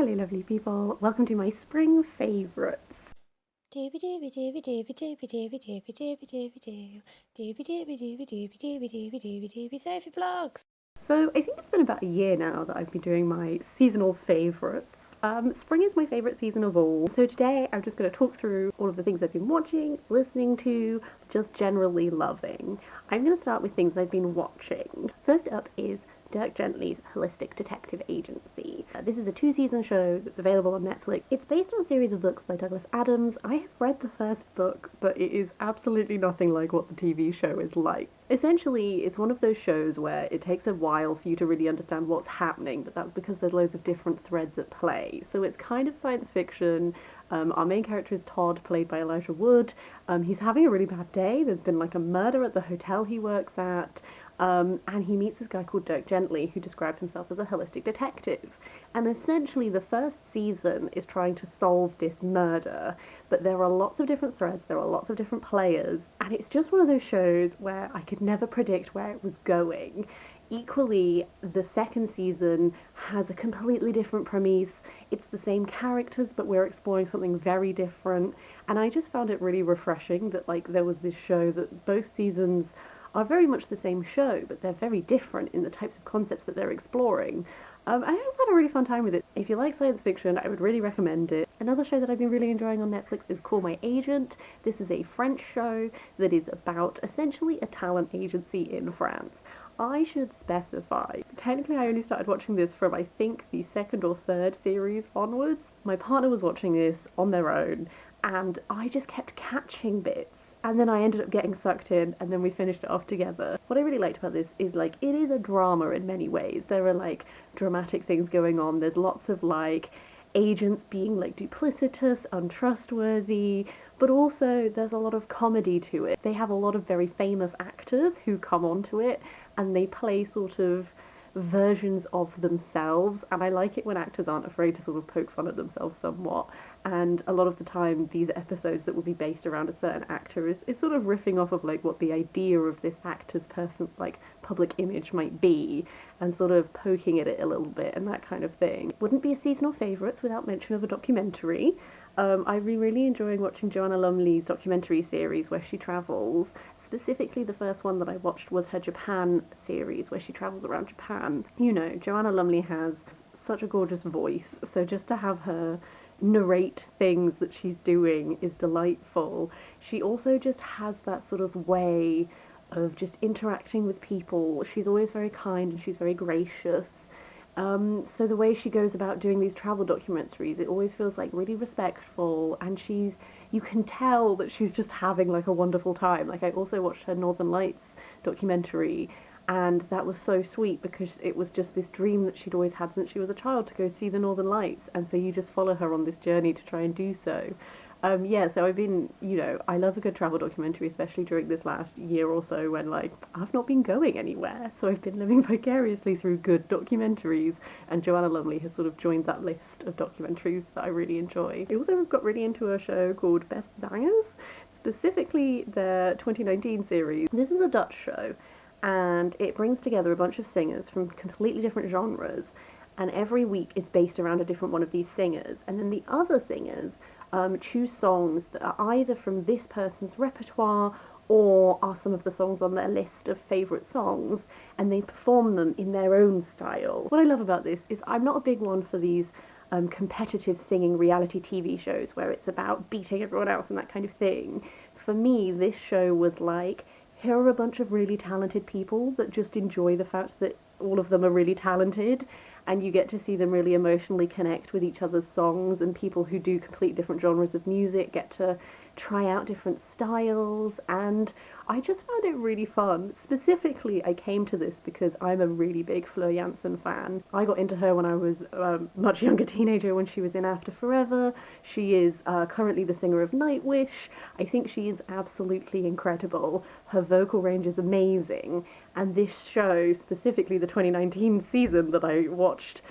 Hello, lovely people. Welcome to my spring favourites. Dooby dooby dooby dooby dooby dooby dooby dooby dooby doo. Dooby dooby dooby dooby dooby dooby dooby dooby Sophie Vlogs. So, I think it's been about a year now that I've been doing my seasonal favourites. Spring is my favourite season of all. So, today I'm just going to talk through all of the things I've been watching, listening to, just generally loving. I'm going to start with things I've been watching. First up is Dirk Gently's Holistic Detective Agency. This is a two-season show that's available on Netflix. It's based on a series of books by Douglas Adams. I have read the first book, but it is absolutely nothing like what the TV show is like. Essentially, it's one of those shows where it takes a while for you to really understand what's happening, but that's because there's loads of different threads at play. So it's kind of science fiction. Our main character is Todd, played by Elijah Wood. He's having a really bad day. There's been like a murder at the hotel he works at. And he meets this guy called Dirk Gently, who describes himself as a holistic detective. And essentially, the first season is trying to solve this murder, but there are lots of different threads, there are lots of different players, and it's just one of those shows where I could never predict where it was going. Equally, the second season has a completely different premise. It's the same characters, but we're exploring something very different. And I just found it really refreshing that there was this show that both seasons are very much the same show, but they're very different in the types of concepts that they're exploring. I just had a really fun time with it. If you like science fiction, I would really recommend it. Another show that I've been really enjoying on Netflix is Call My Agent. This is a French show that is about essentially a talent agency in France. I should specify, technically I only started watching this from I think the second or third series onwards. My partner was watching this on their own, and I just kept catching bits. And then I ended up getting sucked in, and then we finished it off together. What I really liked about this is, it is a drama in many ways. There are, dramatic things going on. There's lots of, agents being, duplicitous, untrustworthy, but also there's a lot of comedy to it. They have a lot of very famous actors who come onto it, and they play sort of versions of themselves, and I like it when actors aren't afraid to sort of poke fun at themselves somewhat. And a lot of the time these episodes that will be based around a certain actor is sort of riffing off of what the idea of this actor's public image might be, and sort of poking at it a little bit and that kind of thing. Wouldn't be a seasonal favourites without mention of a documentary. I've been really enjoying watching Joanna Lumley's documentary series where she travels. Specifically, the first one that I watched was her Japan series, where she travels around Japan. You know, Joanna Lumley has such a gorgeous voice, so just to have her narrate things that she's doing is delightful. She also just has that sort of way of just interacting with people. She's always very kind and she's very gracious. So the way she goes about doing these travel documentaries, it always feels really respectful, and you can tell that she's just having a wonderful time. I also watched her Northern Lights documentary, and that was so sweet because it was just this dream that she'd always had since she was a child to go see the Northern Lights, and so you just follow her on this journey to try and do so. So I've been, I love a good travel documentary, especially during this last year or so when, I've not been going anywhere. So I've been living vicariously through good documentaries, and Joanna Lumley has sort of joined that list of documentaries that I really enjoy. I also got really into a show called Best Bangers, specifically their 2019 series. This is a Dutch show, and it brings together a bunch of singers from completely different genres, and every week is based around a different one of these singers, and then the other singers choose songs that are either from this person's repertoire or are some of the songs on their list of favourite songs, and they perform them in their own style. What I love about this is I'm not a big one for these competitive singing reality TV shows where it's about beating everyone else and that kind of thing. For me, this show was here are a bunch of really talented people that just enjoy the fact that all of them are really talented, and you get to see them really emotionally connect with each other's songs, and people who do complete different genres of music get to try out different styles, and I just found it really fun. Specifically, I came to this because I'm a really big Fleur Jansen fan. I got into her when I was a much younger teenager when she was in After Forever. She is currently the singer of Nightwish. I think she is absolutely incredible. Her vocal range is amazing, and this show, specifically the 2019 season that I watched,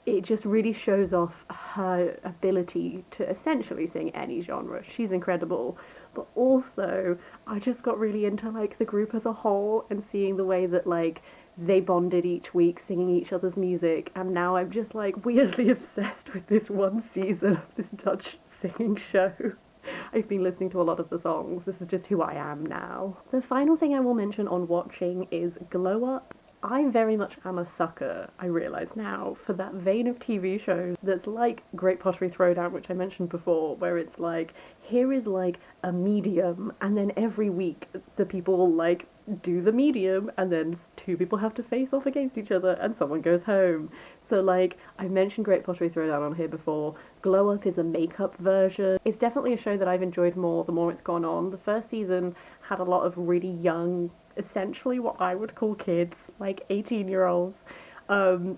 it just really shows off her ability to essentially sing any genre. She's incredible. But also, I just got really into the group as a whole, and seeing the way that they bonded each week singing each other's music, and now I'm just like weirdly obsessed with this one season of this Dutch singing show. I've been listening to a lot of the songs. This is just who I am now. The final thing I will mention on watching is Glow Up. I very much am a sucker, I realise now, for that vein of TV shows that's like Great Pottery Throwdown, which I mentioned before, where it's like, here is like a medium, and then every week the people like do the medium, and then two people have to face off against each other, and someone goes home. So like, I mentioned Great Pottery Throwdown on here before. Glow Up is a makeup version. It's definitely a show that I've enjoyed more the more it's gone on. The first season had a lot of really young, essentially what I would call kids, like 18-year-olds. And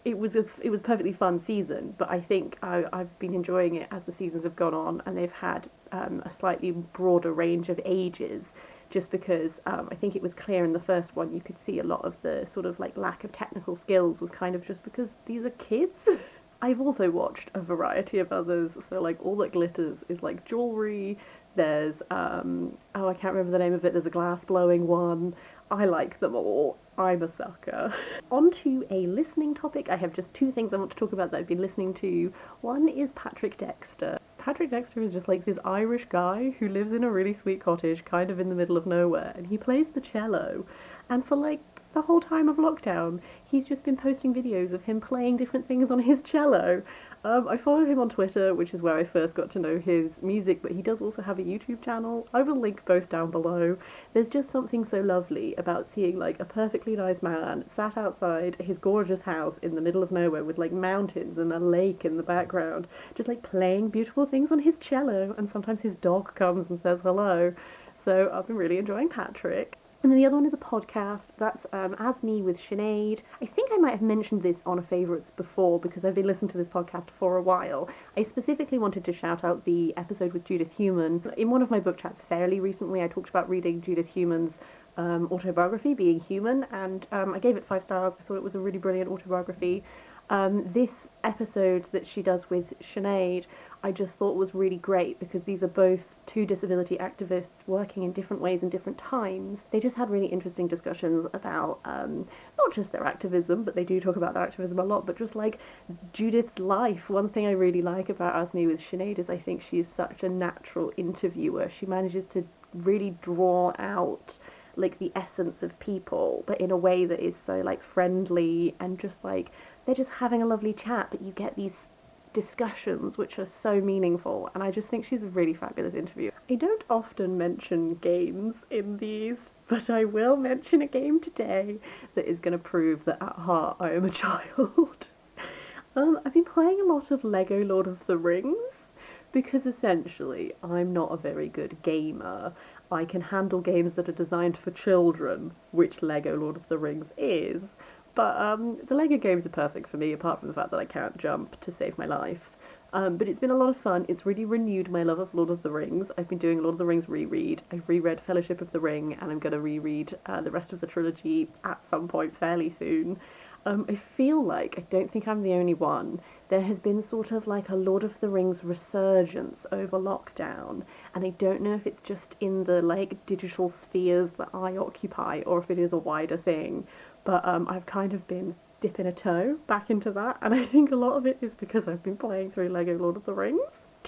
it was a perfectly fun season, but I think I've been enjoying it as the seasons have gone on, and they've had a slightly broader range of ages, just because I think it was clear in the first one you could see a lot of the sort of like lack of technical skills was kind of just because these are kids. I've also watched a variety of others, so like All That Glitters is like jewellery. There's I can't remember the name of it. There's a glass blowing one. I like them all. I'm a sucker. On to a listening topic. I have just two things I want to talk about that I've been listening to. One is Patrick Dexter. Patrick Dexter is just like this Irish guy who lives in a really sweet cottage kind of in the middle of nowhere, and he plays the cello. And for like the whole time of lockdown, he's just been posting videos of him playing different things on his cello. I follow him on Twitter, which is where I first got to know his music, but he does also have a YouTube channel. I will link both down below. There's just something so lovely about seeing like a perfectly nice man sat outside his gorgeous house in the middle of nowhere with like mountains and a lake in the background, just like playing beautiful things on his cello, and sometimes his dog comes and says hello. So I've been really enjoying Patrick. And then the other one is a podcast. That's As Me with Sinead. I think I might have mentioned this on a favourites before because I've been listening to this podcast for a while. I specifically wanted to shout out the episode with Judith Human. In one of my book chats fairly recently, I talked about reading Judith Human's autobiography, Being Human, and I gave it 5 stars. I thought it was a really brilliant autobiography. This episode that she does with Sinead, I just thought was really great because these are both two disability activists working in different ways in different times. They just had really interesting discussions about not just their activism, but they do talk about their activism a lot, but just like Judith's life. One thing I really like about As Me with Sinead is I think she is such a natural interviewer. She manages to really draw out like the essence of people, but in a way that is so like friendly and just like they're just having a lovely chat, but you get these discussions which are so meaningful, and I just think she's a really fabulous interviewer. I don't often mention games in these, but I will mention a game today that is going to prove that at heart I am a child. I've been playing a lot of Lego Lord of the Rings because essentially I'm not a very good gamer. I can handle games that are designed for children, which Lego Lord of the Rings is. But the Lego games are perfect for me, apart from the fact that I can't jump to save my life. But it's been a lot of fun. It's really renewed my love of Lord of the Rings. I've been doing Lord of the Rings reread. I've reread Fellowship of the Ring, and I'm going to reread the rest of the trilogy at some point fairly soon. I feel like, I don't think I'm the only one, there has been sort of like a Lord of the Rings resurgence over lockdown, and I don't know if it's just in the like digital spheres that I occupy or if it is a wider thing. But I've kind of been dipping a toe back into that, and I think a lot of it is because I've been playing through Lego Lord of the Rings.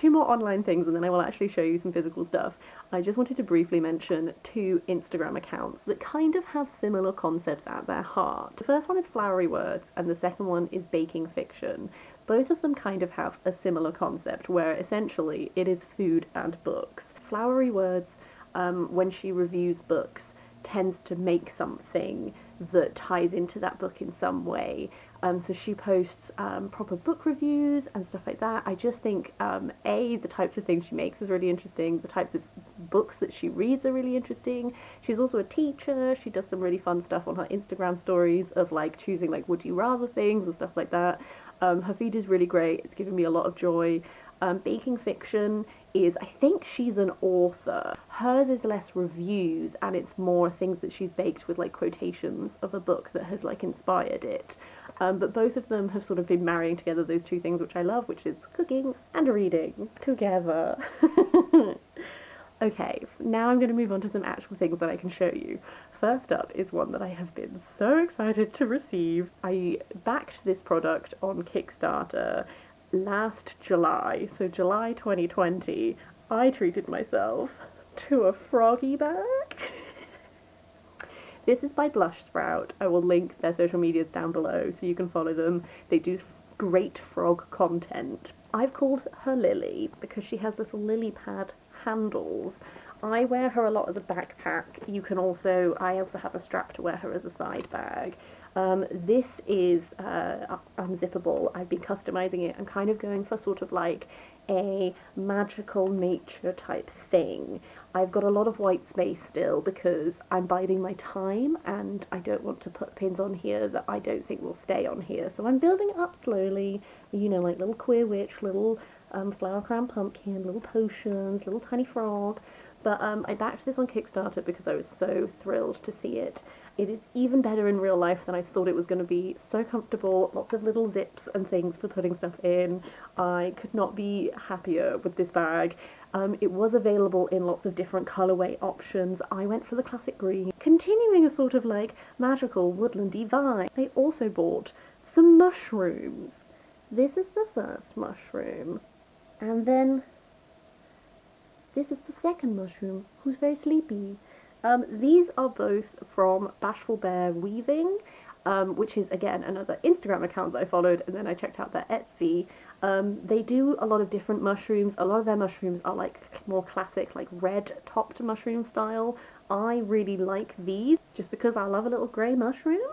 2 more online things, and then I will actually show you some physical stuff. I just wanted to briefly mention 2 Instagram accounts that kind of have similar concepts at their heart. The first one is Flowery Words, and the second one is Baking Fiction. Both of them kind of have a similar concept, where essentially it is food and books. Flowery Words, when she reviews books, tends to make something that ties into that book in some way. So she posts proper book reviews and stuff like that. I just think, the types of things she makes is really interesting. The types of books that she reads are really interesting. She's also a teacher. She does some really fun stuff on her Instagram stories of like choosing like would you rather things and stuff like that. Her feed is really great. It's given me a lot of joy. Baking Fiction is, I think she's an author. Hers is less reviews and it's more things that she's baked with like quotations of a book that has like inspired it. But both of them have sort of been marrying together those 2 things which I love, which is cooking and reading together. Okay, now I'm going to move on to some actual things that I can show you. First up is one that I have been so excited to receive. I backed this product on Kickstarter last July, so July 2020. I treated myself to a froggy bag. This is by Blush Sprout. I will link their social medias down below so you can follow them. They do great frog content. I've called her Lily because she has little lily pad handles. I wear her a lot as a backpack. I also have a strap to wear her as a side bag. This is unzippable. I've been customizing it. I'm kind of going for sort of like a magical nature type thing. I've got a lot of white space still because I'm biding my time and I don't want to put pins on here that I don't think will stay on here. So I'm building it up slowly, you know, like little queer witch, little flower crown pumpkin, little potions, little tiny frog. But I backed this on Kickstarter because I was so thrilled to see it. It is even better in real life than I thought it was going to be. So comfortable, lots of little zips and things for putting stuff in. I could not be happier with this bag. It was available in lots of different colourway options. I went for the classic green. Continuing a sort of like magical woodlandy vibe, I also bought some mushrooms. This is the first mushroom. And then this is the second mushroom, who's very sleepy. These are both from Bashful Bear Weaving, which is, again, another Instagram account that I followed, and then I checked out their Etsy. They do a lot of different mushrooms. A lot of their mushrooms are, like, more classic, like, red-topped mushroom style. I really like these, just because I love a little grey mushroom.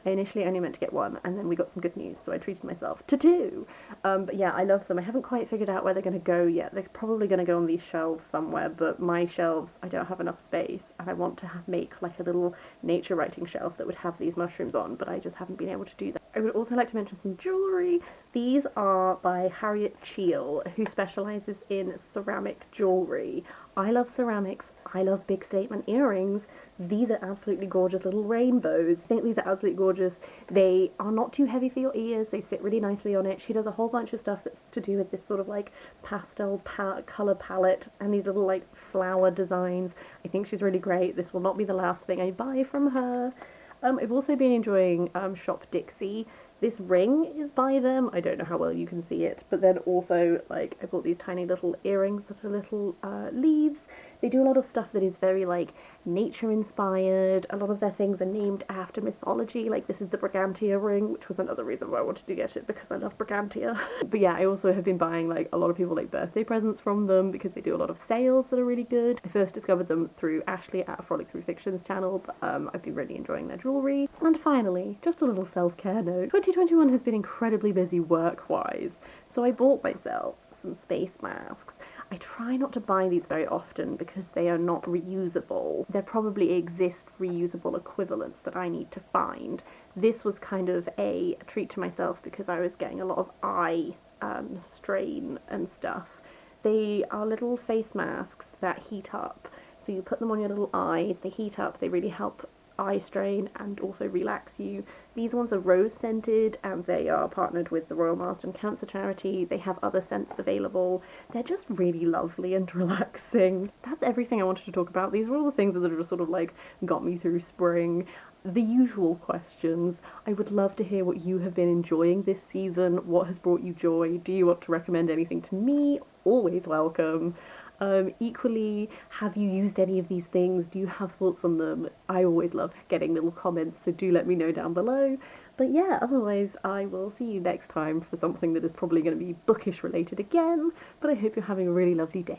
I initially only meant to get one, and then we got some good news, so I treated myself to two. But yeah, I love them. I haven't quite figured out where they're going to go yet. They're probably going to go on these shelves somewhere, but my shelves, I don't have enough space, and I want to make like a little nature writing shelf that would have these mushrooms on, but I just haven't been able to do that. I would also like to mention some jewellery. These are by Harriet Cheel, who specialises in ceramic jewellery. I love ceramics. I love big statement earrings. These are absolutely gorgeous little rainbows. I think these are absolutely gorgeous. They are not too heavy for your ears. They sit really nicely on it. She does a whole bunch of stuff that's to do with this sort of like pastel colour palette and these little like flower designs. I think she's really great. This will not be the last thing I buy from her. I've also been enjoying Shop Dixie. This ring is by them. I don't know how well you can see it, but then also like I bought these tiny little earrings that are little leaves. They do a lot of stuff that is very like nature inspired. A lot of their things are named after mythology, like this is the Brigantia ring, which was another reason why I wanted to get it, because I love Brigantia. But yeah, I also have been buying like a lot of people like birthday presents from them because they do a lot of sales that are really good. I first discovered them through Ashley at Frolic Through Fiction's channel, but I've been really enjoying their jewellery. And finally, just a little self-care note. 2021 has been incredibly busy work-wise, so I bought myself some space masks. I try not to buy these very often because they are not reusable. There probably exist reusable equivalents that I need to find. This was kind of a treat to myself because I was getting a lot of eye strain and stuff. They are little face masks that heat up. So you put them on your little eyes, they heat up, they really help eye strain and also relax you. These ones are rose scented and they are partnered with the Royal Marsden Cancer Charity. They have other scents available. They're just really lovely and relaxing. That's everything I wanted to talk about. These are all the things that have just sort of like got me through spring. The usual questions. I would love to hear what you have been enjoying this season. What has brought you joy? Do you want to recommend anything to me? Always welcome. Equally, have you used any of these things? Do you have thoughts on them? I always love getting little comments, so do let me know down below. But yeah, otherwise I will see you next time for something that is probably going to be bookish related again, but I hope you're having a really lovely day.